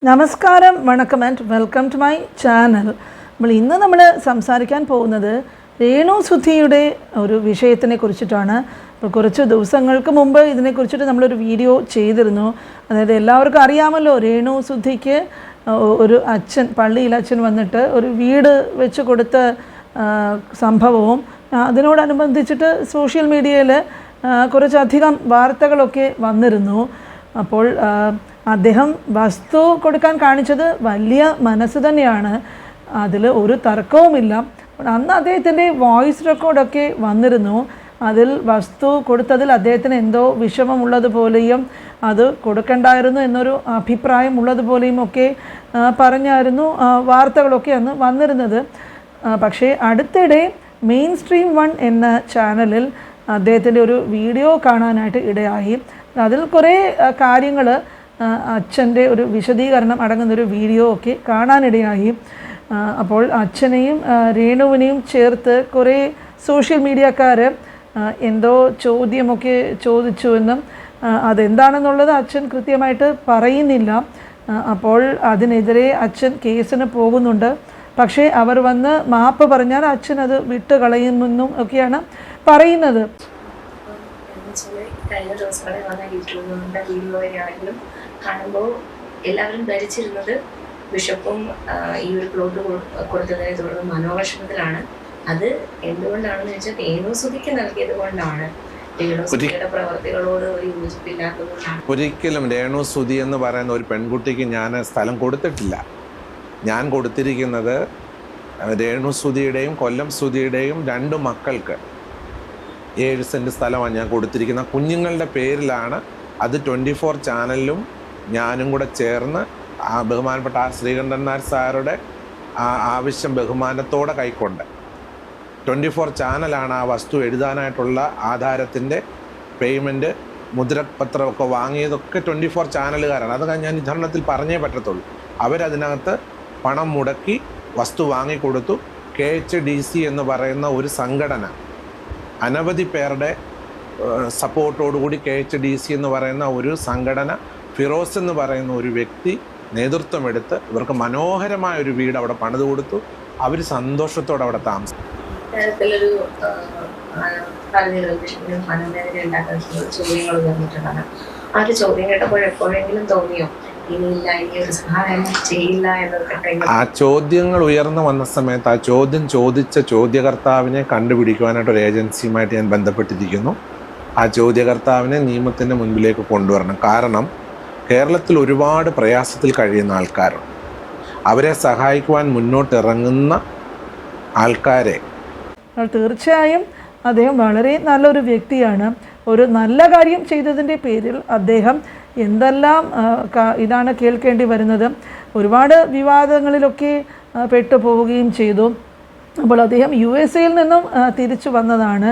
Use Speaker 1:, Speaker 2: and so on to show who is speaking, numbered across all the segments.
Speaker 1: നമസ്കാരം, വണക്കം and welcome to my channel. നമ്മൾ സംസാരിക്കാൻ പോകുന്നത് രേണു സുധിയുടെ ഒരു വിഷയത്തിനെ കുറിച്ചിട്ടാണ്. ഇപ്പോൾ കുറച്ച് ദിവസങ്ങൾക്ക് മുമ്പ് ഇതിനെക്കുറിച്ചിട്ട് നമ്മളൊരു വീഡിയോ ചെയ്തിരുന്നു. അതായത് എല്ലാവർക്കും അറിയാമല്ലോ, രേണു സുധിക്ക് ഒരു അച്ഛൻ, പള്ളിയിൽ അച്ഛൻ വന്നിട്ട് ഒരു വീട് വെച്ച് കൊടുത്ത സംഭവവും അതിനോടനുബന്ധിച്ചിട്ട് സോഷ്യൽ മീഡിയയിൽ കുറച്ചധികം വാർത്തകളൊക്കെ വന്നിരുന്നു. അപ്പോൾ അദ്ദേഹം വസ്തു കൊടുക്കാൻ കാണിച്ചത് വലിയ മനസ്സ് തന്നെയാണ്, അതിൽ ഒരു തർക്കവുമില്ല. അന്ന് അദ്ദേഹത്തിൻ്റെ വോയിസ് റെക്കോർഡൊക്കെ വന്നിരുന്നു. അതിൽ വസ്തു കൊടുത്തതിൽ അദ്ദേഹത്തിന് എന്തോ വിഷമമുള്ളതുപോലെയും അത് കൊടുക്കണ്ടായിരുന്നു എന്നൊരു അഭിപ്രായം ഉള്ളതുപോലെയും ഒക്കെ പറഞ്ഞായിരുന്നു വാർത്തകളൊക്കെ അന്ന് വന്നിരുന്നത്. പക്ഷേ അടുത്തിടെ മെയിൻ സ്ട്രീം 1 എന്ന ചാനലിൽ അദ്ദേഹത്തിൻ്റെ ഒരു വീഡിയോ കാണാനായിട്ട് ഇടയായി. അതിൽ കുറേ കാര്യങ്ങൾ, അച്ഛൻ്റെ ഒരു വിശദീകരണം അടങ്ങുന്നൊരു വീഡിയോ ഒക്കെ കാണാനിടയായി. അപ്പോൾ അച്ഛനെയും രേണുവിനെയും ചേർത്ത് കുറേ സോഷ്യൽ മീഡിയക്കാർ എന്തോ ചോദ്യമൊക്കെ ചോദിച്ചുവെന്നും അതെന്താണെന്നുള്ളത് അച്ഛൻ കൃത്യമായിട്ട് പറയുന്നില്ല. അപ്പോൾ അതിനെതിരെ അച്ഛൻ കേസിന് പോകുന്നുണ്ട്. പക്ഷേ അവർ വന്ന് മാപ്പ് പറഞ്ഞാൽ അച്ഛൻ അത് വിട്ട് കളയുമെന്നും ഒക്കെയാണ് പറയുന്നത്.
Speaker 2: കഴിഞ്ഞ ദിവസങ്ങളിൽ വന്ന യൂട്യൂബിൻ്റെ വീഡിയോയാണെങ്കിലും കാണുമ്പോൾ എല്ലാവരും ധരിച്ചിരുന്നത് ബിഷപ്പും ഈ ഒരു പ്ലോട്ട് കൊടുത്തതിനെ തുടർന്ന് മനോവിഷമത്തിലാണ്. അത് എന്തുകൊണ്ടാണെന്ന് വെച്ചാൽ രേണു സുധിക്ക് നൽകിയത് കൊണ്ടാണ്. രേണു സുധിയുടെ പ്രവർത്തികളോട് ഒരു യോജിപ്പില്ലാത്തതുകൊണ്ടാണ്.
Speaker 3: ഒരിക്കലും രേണു സുധി എന്ന് പറയുന്ന ഒരു പെൺകുട്ടിക്ക് ഞാൻ സ്ഥലം കൊടുത്തിട്ടില്ല. ഞാൻ കൊടുത്തിരിക്കുന്നത് രേണു സുധിയുടെയും കൊല്ലം സുധിയുടെയും 2 മക്കൾക്ക് 7 സെൻറ്റ് സ്ഥലമാണ് ഞാൻ കൊടുത്തിരിക്കുന്നത്. കുഞ്ഞുങ്ങളുടെ പേരിലാണ്. അത് 24 ചാനലിലും ഞാനും കൂടെ ചേർന്ന് ബഹുമാനപ്പെട്ട ശ്രീകണ്ഠൻ നായർ സാറുടെ ആവശ്യം ബഹുമാനത്തോടെ കൈക്കൊണ്ട് 24 ചാനലാണ് ആ വസ്തു എഴുതാനായിട്ടുള്ള ആധാരത്തിൻ്റെ പേയ്മെൻറ്റ്, മുദ്രപത്രമൊക്കെ വാങ്ങിയതൊക്കെ 24 ചാനലുകാരാണ്. അത് ഞാൻ ഈ ധർണത്തിൽ പറഞ്ഞേ പറ്റത്തുള്ളൂ. അവരതിനകത്ത് പണം മുടക്കി വസ്തു വാങ്ങിക്കൊടുത്തു. KHDC എന്ന് പറയുന്ന ഒരു സംഘടന അനവധി പേരുടെ സപ്പോർട്ടോടുകൂടി KHDC എന്ന് പറയുന്ന ഒരു സംഘടന, ഫിറോസ് എന്ന് പറയുന്ന ഒരു വ്യക്തി നേതൃത്വമെടുത്ത് ഇവർക്ക് മനോഹരമായ ഒരു വീട് അവിടെ പണിത് കൊടുത്തു. അവർ സന്തോഷത്തോടെ അവിടെ താമസിച്ചു.
Speaker 2: ഇത്തരത്തിലൊരു ചോദ്യങ്ങൾ ഉയർന്നിട്ടുണ്ടാണ്. ആ ഒരു ചോദ്യം കേട്ടപ്പോൾ എപ്പോഴെങ്കിലും തോന്നിയോ ഇനിയില്ല, ഇനി ഒരു സഹായം ചെയ്യില്ല എന്നൊക്കെ?
Speaker 3: ആ ചോദ്യങ്ങൾ ഉയർന്നു വന്ന സമയത്ത് ആ ചോദ്യം ചോദിച്ച ചോദ്യകർത്താവിനെ കണ്ടുപിടിക്കുവാനായിട്ട് ഒരു ഏജൻസിയുമായിട്ട് ഞാൻ ബന്ധപ്പെട്ടിരിക്കുന്നു. ആ ചോദ്യകർത്താവിനെ നിയമത്തിൻ്റെ മുൻപിലേക്ക് കൊണ്ടുവരണം. കാരണം കേരളത്തിൽ ഒരുപാട് പ്രയാസത്തിൽ കഴിയുന്ന ആൾക്കാരുണ്ട്. അവരെ സഹായിക്കുവാൻ മുന്നോട്ടിറങ്ങുന്ന ആൾക്കാരെ
Speaker 1: തീർച്ചയായും അദ്ദേഹം വളരെ നല്ലൊരു വ്യക്തിയാണ്. ഒരു നല്ല കാര്യം ചെയ്തതിൻ്റെ പേരിൽ അദ്ദേഹം എന്തെല്ലാം ഇതാണ് കേൾക്കേണ്ടി വരുന്നത്. ഒരുപാട് വിവാദങ്ങളിലൊക്കെ പെട്ടുപോവുകയും ചെയ്തു. അപ്പോൾ അദ്ദേഹം USA നിന്നും തിരിച്ചു വന്നതാണ്.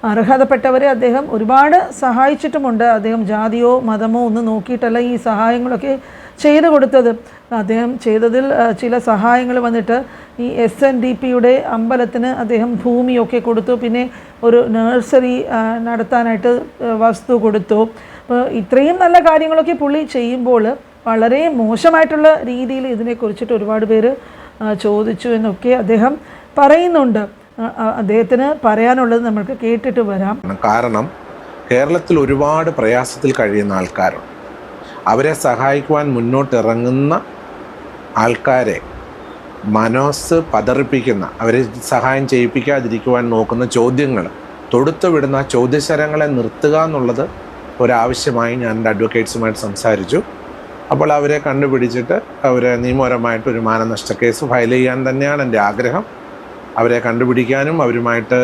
Speaker 1: അർഹതപ്പെട്ടവരെ അദ്ദേഹം ഒരുപാട് സഹായിച്ചിട്ടുമുണ്ട്. അദ്ദേഹം ജാതിയോ മതമോ ഒന്നും നോക്കിയിട്ടല്ല ഈ സഹായങ്ങളൊക്കെ ചെയ്തു കൊടുത്തത്. അദ്ദേഹം ചെയ്തതിൽ ചില സഹായങ്ങൾ വന്നിട്ട് ഈ SNDPയുടെ അമ്പലത്തിന് അദ്ദേഹം ഭൂമിയൊക്കെ കൊടുത്തു. പിന്നെ ഒരു നഴ്സറി നടത്താനായിട്ട് വസ്തു കൊടുത്തു. അപ്പോൾ ഇത്രയും നല്ല കാര്യങ്ങളൊക്കെ പുള്ളി ചെയ്യുമ്പോൾ വളരെ മോശമായിട്ടുള്ള രീതിയിൽ ഇതിനെക്കുറിച്ചിട്ട് ഒരുപാട് പേര് ചോദിച്ചു എന്നൊക്കെ അദ്ദേഹം പറയുന്നുണ്ട്. അദ്ദേഹത്തിന് പറയാനുള്ളത് നമുക്ക് കേട്ടിട്ട് വരാം.
Speaker 3: കാരണം കേരളത്തിൽ ഒരുപാട് പ്രയാസത്തിൽ കഴിയുന്ന ആൾക്കാരുണ്ട്. അവരെ സഹായിക്കുവാൻ മുന്നോട്ടിറങ്ങുന്ന ആൾക്കാരെ മനസ്സ് പതറിപ്പിക്കുന്ന, അവരെ സഹായം ചെയ്യിപ്പിക്കാതിരിക്കുവാൻ നോക്കുന്ന ചോദ്യങ്ങൾ തൊടുത്തു വിടുന്ന ചോദ്യശരങ്ങളെ നിർത്തുക എന്നുള്ളത് ഒരാവശ്യമായി ഞാൻ എൻ്റെ അഡ്വക്കേറ്റ്സുമായിട്ട് സംസാരിച്ചു. അപ്പോൾ അവരെ കണ്ടുപിടിച്ചിട്ട് അവരെ നിയമപരമായിട്ടൊരു മാനനഷ്ട കേസ് ഫയൽ ചെയ്യാൻ തന്നെയാണ് എൻ്റെ ആഗ്രഹം. അവരെ കണ്ടുപിടിക്കാനും അവരുമായിട്ട്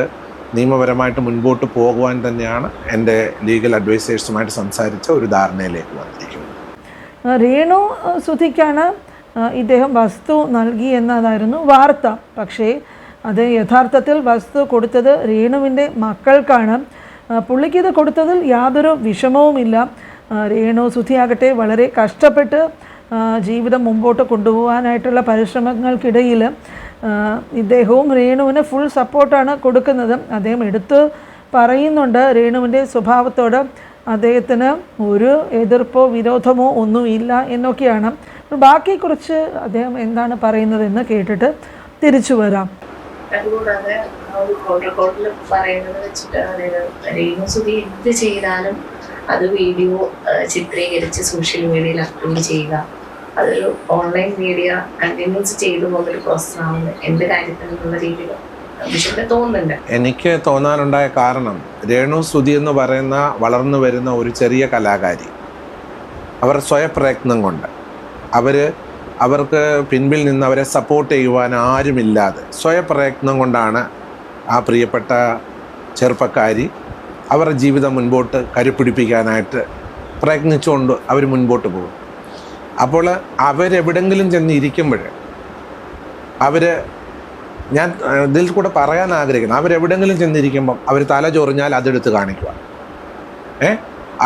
Speaker 3: നിയമപരമായിട്ട് മുൻപോട്ട് പോകുവാൻ തന്നെയാണ് എൻ്റെ ലീഗൽ അഡ്വൈസേഴ്സുമായിട്ട് സംസാരിച്ച ഒരു ധാരണയിലേക്ക് വന്നിരിക്കുന്നത്.
Speaker 1: രേണു സുധിക്കാണ് ഇദ്ദേഹം വസ്തു നൽകി എന്നതായിരുന്നു വാർത്ത. പക്ഷേ അത് യഥാർത്ഥത്തിൽ വസ്തു കൊടുത്തത് രേണുവിൻ്റെ മക്കൾക്കാണ്. പുള്ളിക്കിത് കൊടുത്തതിൽ യാതൊരു വിഷമവുമില്ല. രേണു സുധിയാകട്ടെ വളരെ കഷ്ടപ്പെട്ട് ജീവിതം മുമ്പോട്ട് കൊണ്ടുപോകാനായിട്ടുള്ള പരിശ്രമങ്ങൾക്കിടയിൽ ഇദ്ദേഹവും രേണുവിന് ഫുൾ സപ്പോർട്ടാണ് കൊടുക്കുന്നത്. അദ്ദേഹം എടുത്ത് പറയുന്നുണ്ട് രേണുവിൻ്റെ സ്വഭാവത്തോട് അദ്ദേഹത്തിന് ഒരു എതിർപ്പോ വിരോധമോ ഒന്നുമില്ല എന്നൊക്കെയാണ്. ബാക്കി കുറിച്ച് അദ്ദേഹം എന്താണ് പറയുന്നതെന്ന് കേട്ടിട്ട് തിരിച്ചു വരാം.
Speaker 2: അതുകൂടാതെ ആ ഒരു കോൾ റെക്കോർഡിൽ പറയുന്നത് വെച്ചിട്ട്, അതായത് രേണുസുതി എന്ത് ചെയ്താലും അത് വീഡിയോ ചിത്രീകരിച്ച് സോഷ്യൽ മീഡിയയിൽ അപ്ലോഡ് ചെയ്യുക, അതൊരു ഓൺലൈൻ മീഡിയ കണ്ടിന്യൂസ് ചെയ്തു പോകുന്നൊരു പ്രോസസ്സാണ് എൻ്റെ കാര്യത്തിൽ എന്നുള്ള രീതിയിൽ ബിഷപ്പിന് തോന്നുന്നുണ്ട്.
Speaker 3: എനിക്ക് തോന്നാനുണ്ടായ കാരണം, രേണുസുതി എന്ന് പറയുന്ന വളർന്നു വരുന്ന ഒരു ചെറിയ കലാകാരി, അവർ സ്വയപ്രയത്നം കൊണ്ട് അവർക്ക് പിൻപിൽ നിന്ന് അവരെ സപ്പോർട്ട് ചെയ്യുവാൻ ആരുമില്ലാതെ സ്വയപ്രയത്നം കൊണ്ടാണ് ആ പ്രിയപ്പെട്ട ചെറുപ്പക്കാരി അവരുടെ ജീവിതം മുൻപോട്ട് കരുപ്പിടിപ്പിക്കാനായിട്ട് പ്രയത്നിച്ചുകൊണ്ട് അവർ മുൻപോട്ട് പോകും. അപ്പോൾ അവരെവിടെങ്കിലും ചെന്ന് ഇരിക്കുമ്പോൾ ഞാൻ ഇതിൽ കൂടെ പറയാൻ ആഗ്രഹിക്കുന്നു, അവരെവിടെങ്കിലും ചെന്നിരിക്കുമ്പം അവർ തല ചൊറിഞ്ഞാൽ അതെടുത്ത് കാണിക്കുക,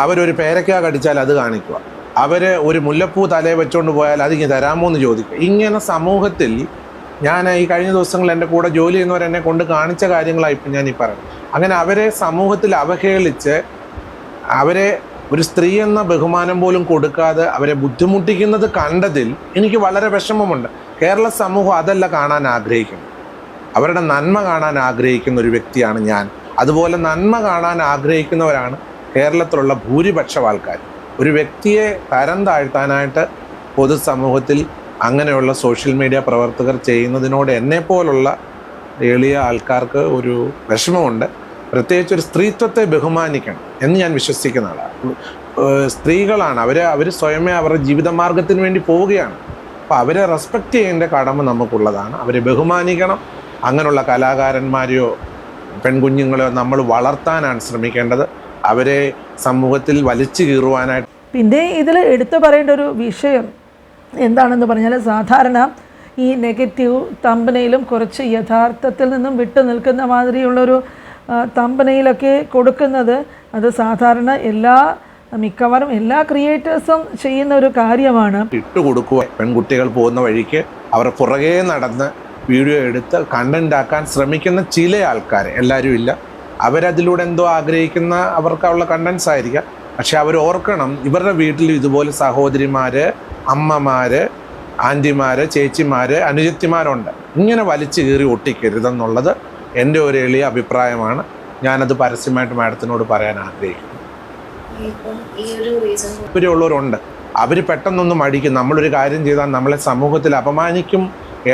Speaker 3: അവരൊരു പേരയ്ക്ക കടിച്ചാൽ അത് കാണിക്കുക, അവർ ഒരു മുല്ലപ്പൂ തലയെ വെച്ചുകൊണ്ട് പോയാൽ അതിങ്ങ് തരാമോ എന്ന് ചോദിക്കുക. ഇങ്ങനെ സമൂഹത്തിൽ ഞാൻ ഈ കഴിഞ്ഞ ദിവസങ്ങളിൽ എൻ്റെ കൂടെ ജോലി ചെയ്യുന്നവരെന്നെ കൊണ്ട് കാണിച്ച കാര്യങ്ങളാണ് ഇപ്പം ഞാൻ ഈ പറയുന്നത്. അങ്ങനെ അവരെ സമൂഹത്തിൽ അവഹേളിച്ച് അവരെ ഒരു സ്ത്രീ എന്ന ബഹുമാനം പോലും കൊടുക്കാതെ അവരെ ബുദ്ധിമുട്ടിക്കുന്നത് കണ്ടതിൽ എനിക്ക് വളരെ വിഷമമുണ്ട്. കേരള സമൂഹം അതല്ല കാണാൻ ആഗ്രഹിക്കുന്നു, അവരുടെ നന്മ കാണാൻ ആഗ്രഹിക്കുന്ന ഒരു വ്യക്തിയാണ് ഞാൻ. അതുപോലെ നന്മ കാണാൻ ആഗ്രഹിക്കുന്നവരാണ് കേരളത്തിലുള്ള ഭൂരിപക്ഷം ആൾക്കാർ. ഒരു വ്യക്തിയെ തരം താഴ്ത്താനായിട്ട് പൊതുസമൂഹത്തിൽ അങ്ങനെയുള്ള സോഷ്യൽ മീഡിയ പ്രവർത്തകർ ചെയ്യുന്നതിനോട് എന്നെപ്പോലുള്ള എളിയ ആൾക്കാർക്ക് ഒരു വിഷമമുണ്ട്. പ്രത്യേകിച്ച് ഒരു സ്ത്രീത്വത്തെ ബഹുമാനിക്കണം എന്ന് ഞാൻ വിശ്വസിക്കുന്ന ആളാണ്. സ്ത്രീകളാണ് അവർ സ്വയമേ അവരുടെ ജീവിതമാർഗത്തിന് വേണ്ടി പോവുകയാണ്. അപ്പോൾ അവരെ റെസ്പെക്റ്റ് ചെയ്യേണ്ട കടമ നമുക്കുള്ളതാണ്, അവരെ ബഹുമാനിക്കണം. അങ്ങനെയുള്ള കലാകാരന്മാരെയോ പെൺകുഞ്ഞുങ്ങളെയോ നമ്മൾ വളർത്താനാണ് ശ്രമിക്കേണ്ടത്, അവരെ സമൂഹത്തിൽ വലിച്ചു കീറുവാനായിട്ട്. പിന്നെ
Speaker 1: ഇതിൽ എടുത്തു പറയേണ്ട ഒരു വിഷയം എന്താണെന്ന് പറഞ്ഞാൽ, സാധാരണ ഈ നെഗറ്റീവ് തമ്പനയിലും കുറച്ച് യഥാർത്ഥത്തിൽ നിന്നും വിട്ടു നിൽക്കുന്ന മാതിരിയുള്ളൊരു തമ്പനയിലൊക്കെ കൊടുക്കുന്നത് അത് സാധാരണ മിക്കവാറും എല്ലാ ക്രിയേറ്റേഴ്സും ചെയ്യുന്ന ഒരു കാര്യമാണ്.
Speaker 3: ഇട്ടുകൊടുക്കുക, പെൺകുട്ടികൾ പോകുന്ന വഴിക്ക് അവർ പുറകെ നടന്ന് വീഡിയോ എടുത്ത് കണ്ടന്റ് ആക്കാൻ ശ്രമിക്കുന്ന ചില ആൾക്കാർ, എല്ലാവരും ഇല്ല, അവരതിലൂടെ എന്തോ ആഗ്രഹിക്കുന്ന അവർക്കുള്ള കണ്ടൻസ് ആയിരിക്കാം. പക്ഷെ അവർ ഓർക്കണം, ഇവരുടെ വീട്ടിൽ ഇതുപോലെ സഹോദരിമാർ, അമ്മമാർ, ആൻറ്റിമാർ, ചേച്ചിമാർ, അനുജത്തിമാരുണ്ട്. ഇങ്ങനെ വലിച്ചു കീറി ഒട്ടിക്കരുതെന്നുള്ളത് എൻ്റെ ഒരു എളിയ അഭിപ്രായമാണ്. ഞാനത് പരസ്യമായിട്ട് മാഡത്തിനോട് പറയാൻ ആഗ്രഹിക്കുന്നു. ഇവരുള്ളവരുണ്ട്, അവർ പെട്ടെന്നൊന്നും മടിക്കും. നമ്മളൊരു കാര്യം ചെയ്താൽ നമ്മളെ സമൂഹത്തിൽ അപമാനിക്കും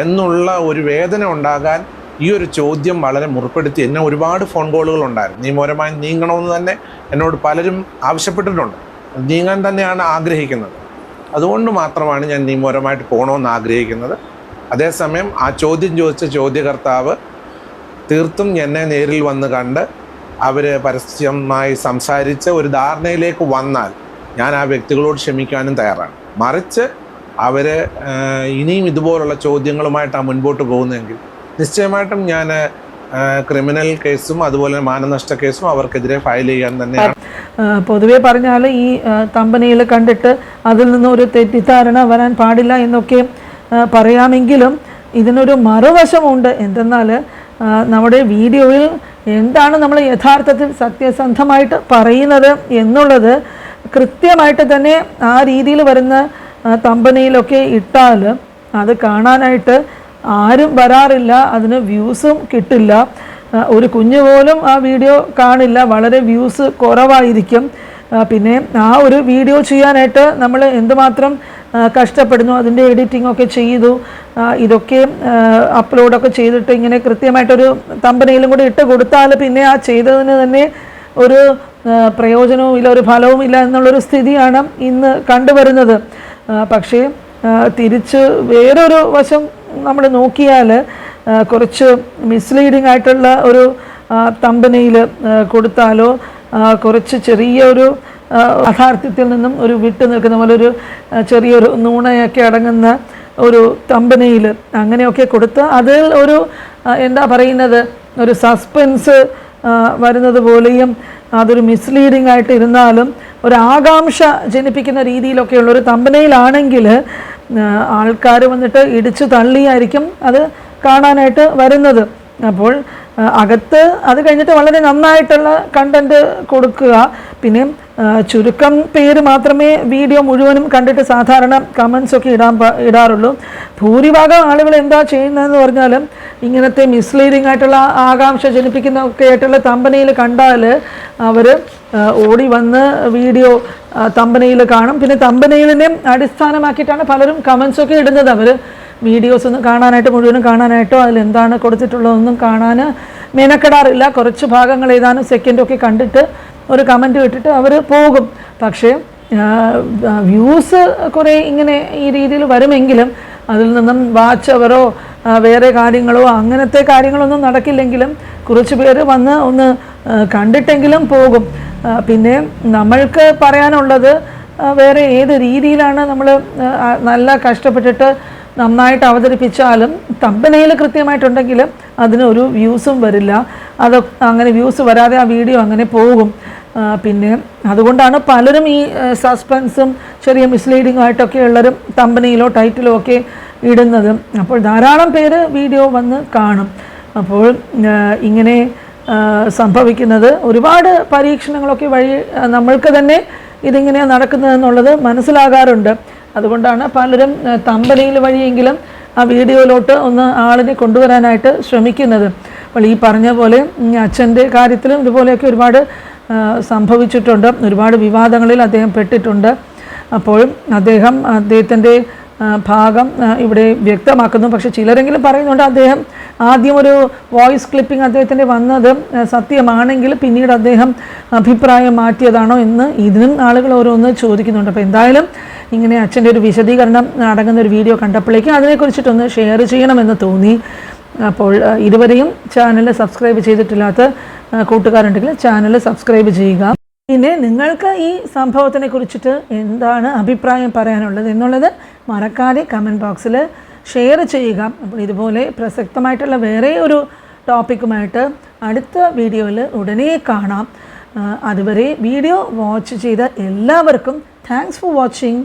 Speaker 3: എന്നുള്ള ഒരു വേദന ഉണ്ടാകാൻ ഈ ഒരു ചോദ്യം വളരെ മുറിപ്പെടുത്തി. എന്നെ ഒരുപാട് ഫോൺ കോളുകൾ ഉണ്ടായിരുന്നു. നിയമപരമായി നീങ്ങണമെന്ന് തന്നെ എന്നോട് പലരും ആവശ്യപ്പെട്ടിട്ടുണ്ട്. നീങ്ങാൻ തന്നെയാണ് ആഗ്രഹിക്കുന്നത്. അതുകൊണ്ട് മാത്രമാണ് ഞാൻ നിയമപരമായിട്ട് പോകണമെന്ന് ആഗ്രഹിക്കുന്നത്. അതേസമയം ആ ചോദ്യം ചോദിച്ച ചോദ്യകർത്താവ് തീർത്തും എന്നെ നേരിൽ വന്ന് കണ്ട് അവർ പരസ്യമായി സംസാരിച്ച് ഒരു ധാരണയിലേക്ക് വന്നാൽ ഞാൻ ആ വ്യക്തികളോട് ക്ഷമിക്കാനും തയ്യാറാണ്. മറിച്ച് അവർ ഇനിയും ഇതുപോലുള്ള ചോദ്യങ്ങളുമായിട്ടാണ് മുൻപോട്ട് പോകുന്നതെങ്കിൽ നിശ്ചയമായിട്ടും ഞാൻ ക്രിമിനൽ കേസും അതുപോലെ മാനനഷ്ട കേസും അവർക്കെതിരെ ഫയൽ ചെയ്യാൻ തന്നെയാണ്.
Speaker 1: പൊതുവെ പറഞ്ഞാൽ ഈ തമ്പനയിൽ കണ്ടിട്ട് അതിൽ നിന്നൊരു തെറ്റിദ്ധാരണ വരാൻ പാടില്ല എന്നൊക്കെ പറയാമെങ്കിലും ഇതിനൊരു മറുവശമുണ്ട്. എന്തെന്നാൽ നമ്മുടെ വീഡിയോയിൽ എന്താണ് നമ്മൾ യഥാർത്ഥത്തിൽ സത്യസന്ധമായിട്ട് പറയുന്നത് എന്നുള്ളത് കൃത്യമായിട്ട് തന്നെ ആ രീതിയിൽ വരുന്ന തമ്പനയിലൊക്കെ ഇട്ടാൽ അത് കാണാനായിട്ട് ആരും വരാറില്ല, അതിന് വ്യൂസും കിട്ടില്ല. ഒരു കുഞ്ഞു പോലും ആ വീഡിയോ കാണില്ല, വളരെ വ്യൂസ് കുറവായിരിക്കും. പിന്നെ ആ ഒരു വീഡിയോ ചെയ്യാനായിട്ട് നമ്മൾ എന്തുമാത്രം കഷ്ടപ്പെടുന്നു, അതിൻ്റെ എഡിറ്റിംഗ് ഒക്കെ ചെയ്തു ഇതൊക്കെ അപ്ലോഡൊക്കെ ചെയ്തിട്ട് ഇങ്ങനെ കൃത്യമായിട്ടൊരു തമ്പനയിലും കൂടി ഇട്ട് കൊടുത്താൽ പിന്നെ ആ ചെയ്തതിന് തന്നെ ഒരു പ്രയോജനവും ഇല്ല, ഒരു ഫലവും ഇല്ല എന്നുള്ളൊരു സ്ഥിതിയാണ് ഇന്ന് കണ്ടുവരുന്നത്. പക്ഷേ തിരിച്ച് വേറൊരു വശം നമ്മൾ നോക്കിയാൽ കുറച്ച് മിസ്ലീഡിംഗ് ആയിട്ടുള്ള ഒരു തമ്പനയിൽ കൊടുത്താലോ കുറച്ച് ചെറിയൊരു യാഥാർത്ഥ്യത്തിൽ നിന്നും ഒരു വിട്ടു നിൽക്കുന്ന പോലെ ഒരു ചെറിയൊരു നുണയൊക്കെ അടങ്ങുന്ന ഒരു തമ്പനയിൽ അങ്ങനെയൊക്കെ കൊടുത്ത് അതിൽ ഒരു എന്താ പറയുന്നത് ഒരു സസ്പെൻസ് വരുന്നത് പോലെയും അതൊരു മിസ്ലീഡിംഗ് ആയിട്ട് ഇരുന്നാലും ഒരു ആകാംക്ഷ ജനിപ്പിക്കുന്ന രീതിയിലൊക്കെയുള്ള ഒരു തമ്പനയിലാണെങ്കിൽ ആൾക്കാർ വന്നിട്ട് ഇടിച്ചു തള്ളിയായിരിക്കും അത് കാണാനായിട്ട് വരുന്നത്. അപ്പോൾ അകത്ത് അത് കഴിഞ്ഞിട്ട് വളരെ നന്നായിട്ടുള്ള കണ്ടൻറ്റ് കൊടുക്കുക. പിന്നെ ചുരുക്കം പേര് മാത്രമേ വീഡിയോ മുഴുവനും കണ്ടിട്ട് സാധാരണ കമൻസ് ഒക്കെ ഇടാറുള്ളൂ. ഭൂരിഭാഗം ആളുകൾ എന്താ ചെയ്യുന്നതെന്ന് പറഞ്ഞാൽ ഇങ്ങനത്തെ മിസ്ലീഡിംഗ് ആയിട്ടുള്ള ആകാംക്ഷ ജനിപ്പിക്കുന്ന ഒക്കെ ആയിട്ടുള്ള തമ്പനയിൽ കണ്ടാൽ അവർ ഓടി വന്ന് വീഡിയോ തമ്പനയിൽ കാണും. പിന്നെ തമ്പനയിലിനെ അടിസ്ഥാനമാക്കിയിട്ടാണ് പലരും കമൻസൊക്കെ ഇടുന്നത്. അവർ വീഡിയോസ് ഒന്നും കാണാനായിട്ട് മുഴുവനും കാണാനായിട്ടോ അതിലെന്താണ് കൊടുത്തിട്ടുള്ളതൊന്നും കാണാൻ മെനക്കെടാറില്ല. കുറച്ച് ഭാഗങ്ങൾ ഏതാനും സെക്കൻഡൊക്കെ കണ്ടിട്ട് ഒരു കമൻറ്റ് ഇട്ടിട്ട് അവർ പോകും. പക്ഷേ വ്യൂസ് കുറേ ഇങ്ങനെ ഈ രീതിയിൽ വരുമെങ്കിലും അതിൽ നിന്നും വാച്ച് അവറോ വേറെ കാര്യങ്ങളോ അങ്ങനത്തെ കാര്യങ്ങളൊന്നും നടക്കില്ലെങ്കിലും കുറച്ച് പേര് വന്ന് ഒന്ന് കണ്ടിട്ടെങ്കിലും പോകും. പിന്നെ നമ്മൾക്ക് പറയാനുള്ളത് വേറെ ഏത് രീതിയിലാണ് നമ്മൾ നല്ല കഷ്ടപ്പെട്ടിട്ട് നന്നായിട്ട് അവതരിപ്പിച്ചാലും തമ്പനയിൽ കൃത്യമായിട്ടുണ്ടെങ്കിൽ അതിനൊരു വ്യൂസും വരില്ല. അത് അങ്ങനെ വ്യൂസ് വരാതെ ആ വീഡിയോ അങ്ങനെ പോകും. പിന്നെ അതുകൊണ്ടാണ് പലരും ഈ സസ്പെൻസും ചെറിയ മിസ്ലീഡിംഗ് ആയിട്ടൊക്കെ ഉള്ളൊരു തമ്പനയിലോ ടൈറ്റിലോ ഒക്കെ ഇടുന്നത്. അപ്പോൾ ധാരാളം പേര് വീഡിയോ വന്ന് കാണും. അപ്പോൾ ഇങ്ങനെ സംഭവിക്കുന്നത് ഒരുപാട് പരീക്ഷണങ്ങളൊക്കെ വഴി നമ്മൾക്ക് തന്നെ ഇതിങ്ങനെ നടക്കുന്നതെന്നുള്ളത് മനസ്സിലാകാറുണ്ട്. അതുകൊണ്ടാണ് പലരും തമ്പനയിൽ വഴിയെങ്കിലും ആ വീഡിയോയിലോട്ട് ഒന്ന് ആളിനെ കൊണ്ടുവരാനായിട്ട് ശ്രമിക്കുന്നത്. അപ്പോൾ ഈ പറഞ്ഞ പോലെ അച്ഛൻ്റെ കാര്യത്തിലും ഇതുപോലെയൊക്കെ ഒരുപാട് സംഭവിച്ചിട്ടുണ്ട്. ഒരുപാട് വിവാദങ്ങളിൽ അദ്ദേഹം പെട്ടിട്ടുണ്ട്. അപ്പോൾ അദ്ദേഹത്തിൻ്റെ ഭാഗം ഇവിടെ വ്യക്തമാക്കുന്നു. പക്ഷേ ചിലരെങ്കിലും പറയുന്നുണ്ട് അദ്ദേഹം ആദ്യം ഒരു വോയിസ് ക്ലിപ്പിംഗ് അദ്ദേഹത്തിൻ്റെ വന്നത് സത്യമാണെങ്കിൽ പിന്നീട് അദ്ദേഹം അഭിപ്രായം മാറ്റിയതാണോ എന്ന് ഇതിനും ആളുകൾ ഓരോന്ന് ചോദിക്കുന്നുണ്ട്. അപ്പോൾ എന്തായാലും ഇങ്ങനെ അച്ഛൻ്റെ ഒരു വിശദീകരണം അടങ്ങുന്ന ഒരു വീഡിയോ കണ്ടപ്പോഴേക്കും അതിനെക്കുറിച്ചിട്ടൊന്ന് ഷെയർ ചെയ്യണമെന്ന് തോന്നി. അപ്പോൾ ഇതുവരെയും ചാനൽ സബ്സ്ക്രൈബ് ചെയ്തിട്ടില്ലാത്ത കൂട്ടുകാരുണ്ടെങ്കിൽ ചാനൽ സബ്സ്ക്രൈബ് ചെയ്യുക. പിന്നെ നിങ്ങൾക്ക് ഈ സംഭവത്തിനെ കുറിച്ചിട്ട് എന്താണ് അഭിപ്രായം പറയാനുള്ളത് എന്നുള്ളത് മറക്കാതെ കമൻറ്റ് ബോക്സിൽ ഷെയർ ചെയ്യുക. അപ്പോൾ ഇതുപോലെ പ്രസക്തമായിട്ടുള്ള വേറെ ഒരു ടോപ്പിക്കുമായിട്ട് അടുത്ത വീഡിയോയിൽ ഉടനെ കാണാം. അതുവരെ വീഡിയോ വാച്ച് ചെയ്ത എല്ലാവർക്കും താങ്ക്സ് ഫോർ വാച്ചിങ്.